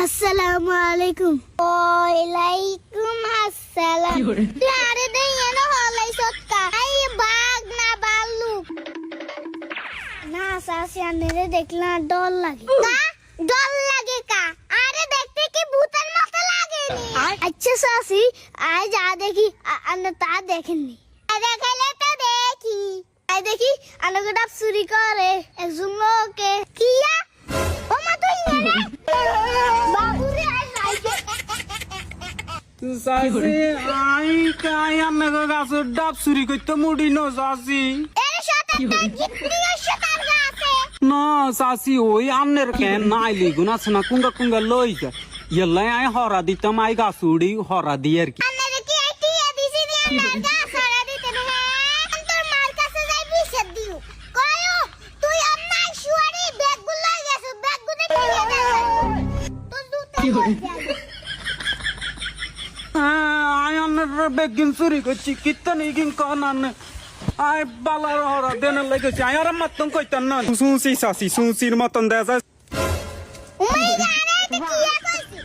আসসালামু আলাইকুম। ওয়ালাইকুম আসসালাম। আরে দে এনো হলাই সৎকা আই বাঘ না ভাল্লুক না সাসি আনেরে দেখলা ডর লাগে কা ডর লাগে কা আরে দেখতে কি ভূতের মতো লাগে নি আচ্ছা সাসি আই যা দেখি আন্না তা দেখেননি দেখাইলে তো দেখি আই দেখি আনগডা চুরি করে একজন লোকে কিয়া ও মা তুই না বাবুরে আই লাইকে সাসি আই কাই আন্না গাছের ডাব চুরি করতে মুড়ি ন সাসি এর সাথে জিতনি এসে তার গাছে না সাসি ওই আন্নের কেন নাই লিগুন আছে না কুঙ্গা কুঙ্গা লইকা ইয়াল্লাই আই হরা দিতাম আই গাছ উড়ি হরা দি আর কি আন্নারে কি আইটিয়া দিছি দি আমার গাছ হরা দিতে না তোর মার কাছে যাই বিশেষ দিও কয়ো তুই আন্নাই শুয়ারি ব্যাগগুলো লই গেছ ব্যাগগুলো নিয়ে দে তোর দুটো আই আন্নের বেগিন চুরি করছি কিত্তা নেই কিন কন আন্নে আই বালার হরা দেনের লেগেছি আই আর মতন কইতান না সুসি সাসি সুসির মতন দেখা উমাই জানে কি কইছি